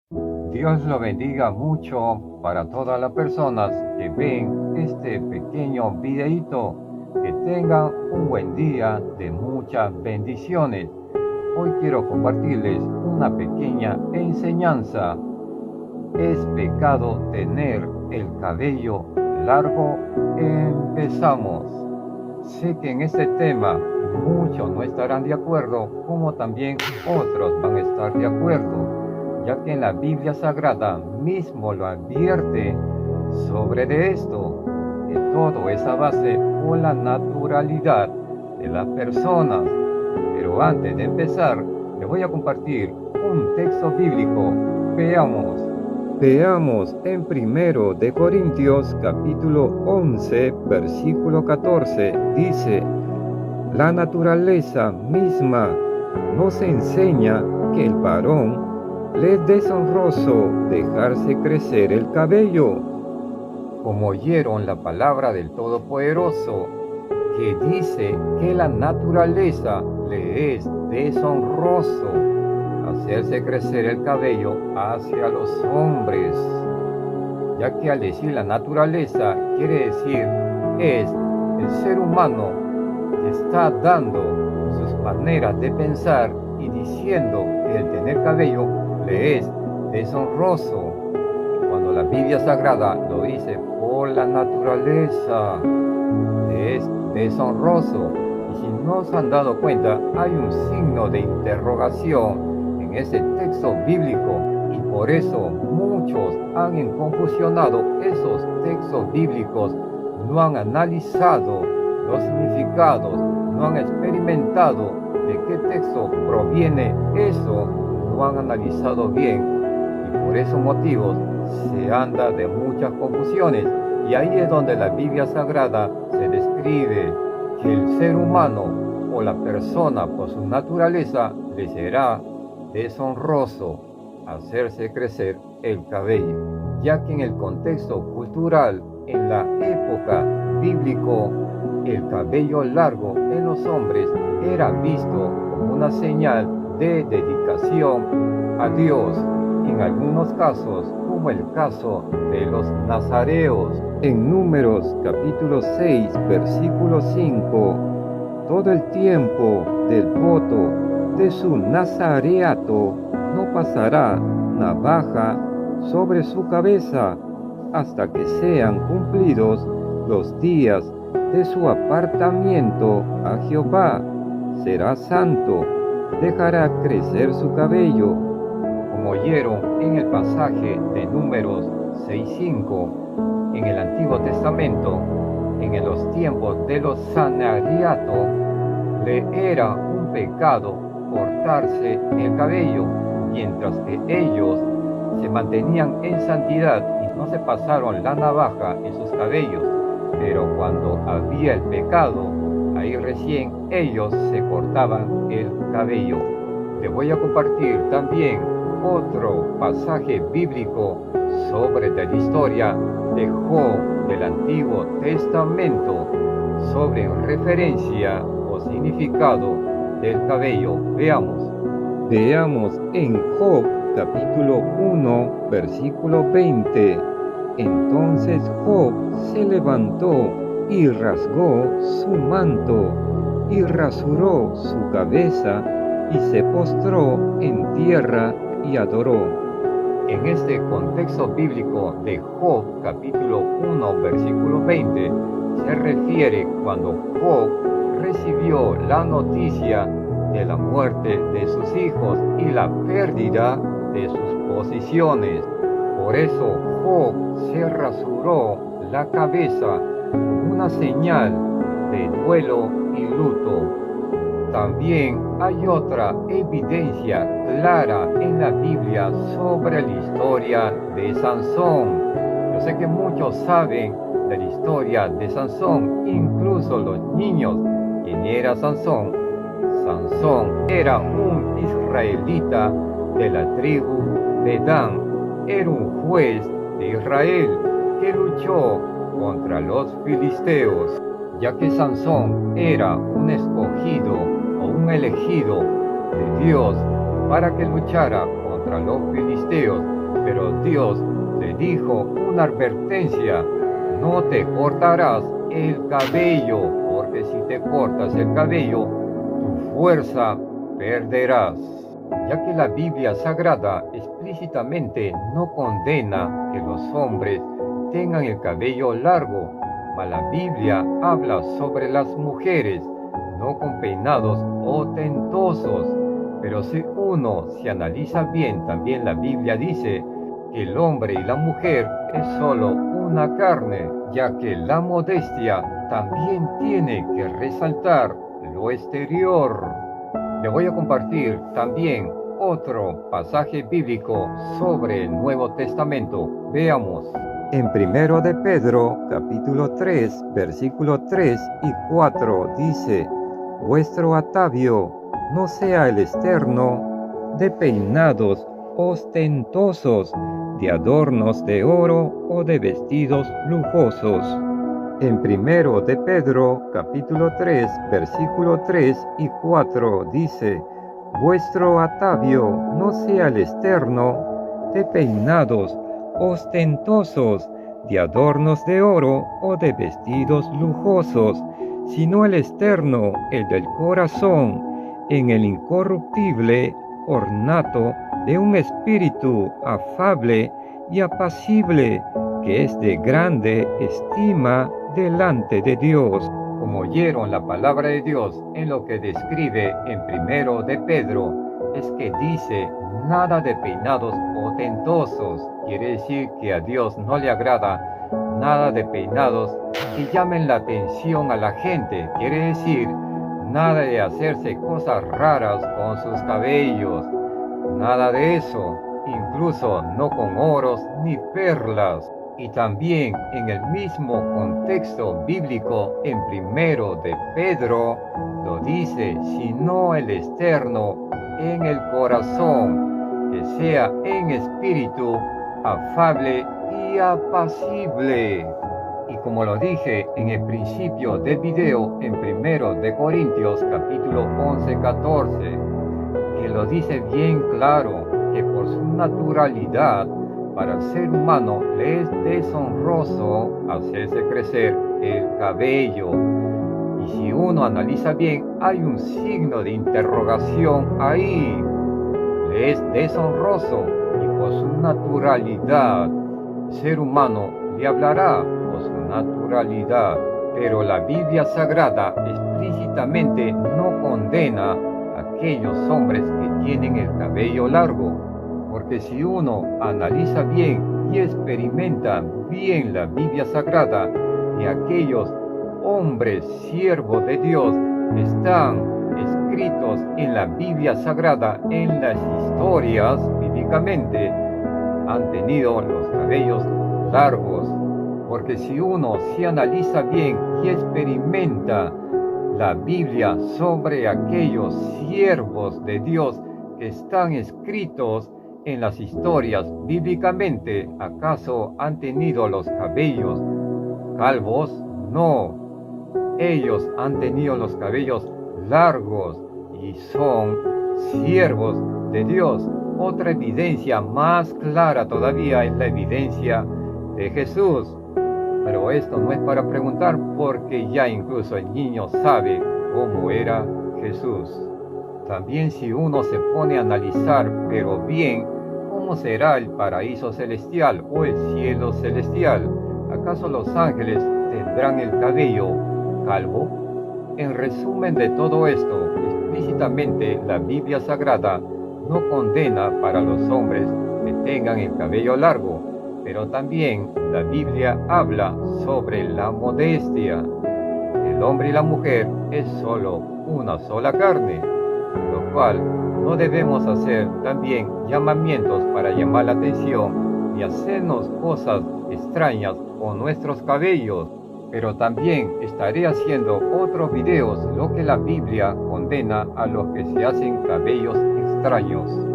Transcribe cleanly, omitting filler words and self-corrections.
Dios lo bendiga mucho para todas las personas que ven este pequeño videíto. Que tengan un buen día de muchas bendiciones. Hoy quiero compartirles una pequeña enseñanza. ¿Es pecado tener el cabello largo? Empezamos. Sé que en este tema muchos no estarán de acuerdo, como también otros van a estar de acuerdo, ya que en la Biblia Sagrada mismo lo advierte sobre de esto, que todo es a base por la naturalidad de las personas. Pero antes de empezar, les voy a compartir un texto bíblico. Veamos en 1 capítulo 11, versículo 14, dice: la naturaleza misma nos enseña que el varón le es deshonroso dejarse crecer el cabello. Como oyeron la palabra del Todopoderoso, que dice que la naturaleza le es deshonroso hacerse crecer el cabello hacia los hombres, ya que al decir la naturaleza quiere decir es el ser humano que está dando sus maneras de pensar y diciendo que el tener cabello le es deshonroso. Cuando la Biblia Sagrada lo dice por la naturaleza, le es deshonroso. Y si no se han dado cuenta, hay un signo de interrogación en ese texto bíblico, y por eso muchos han confusionado esos textos bíblicos, no han analizado los significados, no han experimentado de qué texto proviene eso, no han analizado bien, y por esos motivos se anda de muchas confusiones. Y ahí es donde la Biblia Sagrada se describe que el ser humano o la persona por su naturaleza le será deshonroso hacerse crecer el cabello, ya que en el contexto cultural, en la época bíblico, el cabello largo en los hombres era visto como una señal de dedicación a Dios, en algunos casos, como el caso de los nazareos. En Números capítulo 6, versículo 5, todo el tiempo del voto de su nazareato no pasará navaja sobre su cabeza hasta que sean cumplidos los días de su apartamiento a Jehová. Será santo, dejará crecer su cabello. Como oyeron en el pasaje de Números 6:5, en el Antiguo Testamento, en los tiempos de los nazareatos, le era un pecado cortarse el cabello, mientras que ellos se mantenían en santidad y no se pasaron la navaja en sus cabellos. Pero cuando había el pecado, ahí recién ellos se cortaban el cabello. Les voy a compartir también otro pasaje bíblico sobre la historia de Job del Antiguo Testamento, sobre referencia o significado del cabello. Veamos en Job capítulo 1, versículo 20. Entonces Job se levantó y rasgó su manto y rasuró su cabeza y se postró en tierra y adoró. En este contexto bíblico de Job capítulo 1, versículo 20, se refiere cuando Job recibió la noticia de la muerte de sus hijos y la pérdida de sus posesiones. Por eso Job se rasuró la cabeza, una señal de duelo y luto. También hay otra evidencia clara en la Biblia sobre la historia de Sansón. Yo sé que muchos saben de la historia de Sansón, incluso los niños. ¿Quién era Sansón? Sansón era un israelita de la tribu de Dan. Era un juez de Israel que luchó contra los filisteos, ya que Sansón era un escogido o un elegido de Dios para que luchara contra los filisteos. Dios le dijo una advertencia: no te cortarás el cabello, porque si te cortas el cabello, tu fuerza perderás. Ya que la Biblia Sagrada explícitamente no condena que los hombres tengan el cabello largo, mas la Biblia habla sobre las mujeres, no con peinados ostentosos. Pero si uno se analiza bien, también la Biblia dice que el hombre y la mujer es solo una carne, ya que la modestia también tiene que resaltar lo exterior. Le voy a compartir también otro pasaje bíblico sobre el Nuevo Testamento. Veamos. En 1 de Pedro, capítulo 3, versículo 3 y 4 dice: vuestro atavio no sea el externo de peinados ostentosos, de adornos de oro o de vestidos lujosos. En 1 de Pedro, capítulo 3, versículo 3 y 4 dice: vuestro atavio no sea el externo de peinados ostentosos, de adornos de oro o de vestidos lujosos, sino el externo, el del corazón, en el incorruptible ornato de un espíritu afable y apacible, que es de grande estima delante de Dios. Como oyeron la palabra de Dios en lo que describe en 1 de Pedro, es que dice nada de peinados ostentosos. Quiere decir que a Dios no le agrada nada de peinados que llamen la atención a la gente. Quiere decir nada de hacerse cosas raras con sus cabellos, nada de eso, incluso no con oros ni perlas. Y también en el mismo contexto bíblico, en 1 de Pedro, lo dice: sino el externo en el corazón, que sea en espíritu afable y apacible. Y como lo dije en el principio del video, en 1 de Corintios capítulo 11-14, que lo dice bien claro, que por su naturalidad, para el ser humano le es deshonroso hacerse crecer el cabello. Y si uno analiza bien, hay un signo de interrogación ahí. Le es deshonroso, y por su naturalidad, el ser humano le hablará por su naturalidad. Pero la Biblia Sagrada explícitamente no condena a aquellos hombres que tienen el cabello largo. Porque si uno analiza bien y experimenta bien la Biblia Sagrada, y aquellos hombres siervos de Dios están escritos en la Biblia Sagrada, en las historias bíblicamente, han tenido los cabellos largos. Porque si uno se analiza bien y experimenta la Biblia sobre aquellos siervos de Dios que están escritos en las historias bíblicamente, ¿acaso han tenido los cabellos calvos? No, ellos han tenido los cabellos largos y son siervos de Dios. Otra evidencia más clara todavía es la evidencia de Jesús. Pero esto no es para preguntar, porque ya incluso el niño sabe cómo era Jesús. También si uno se pone a analizar, pero bien, ¿cómo será el paraíso celestial o el cielo celestial? ¿Acaso los ángeles tendrán el cabello calvo? En resumen de todo esto, explícitamente la Biblia Sagrada no condena para los hombres que tengan el cabello largo, pero también la Biblia habla sobre la modestia. El hombre y la mujer es solo una sola carne, lo cual no debemos hacer también llamamientos para llamar la atención ni hacernos cosas extrañas con nuestros cabellos. Pero también estaré haciendo otros videos lo que la Biblia condena a los que se hacen cabellos extraños.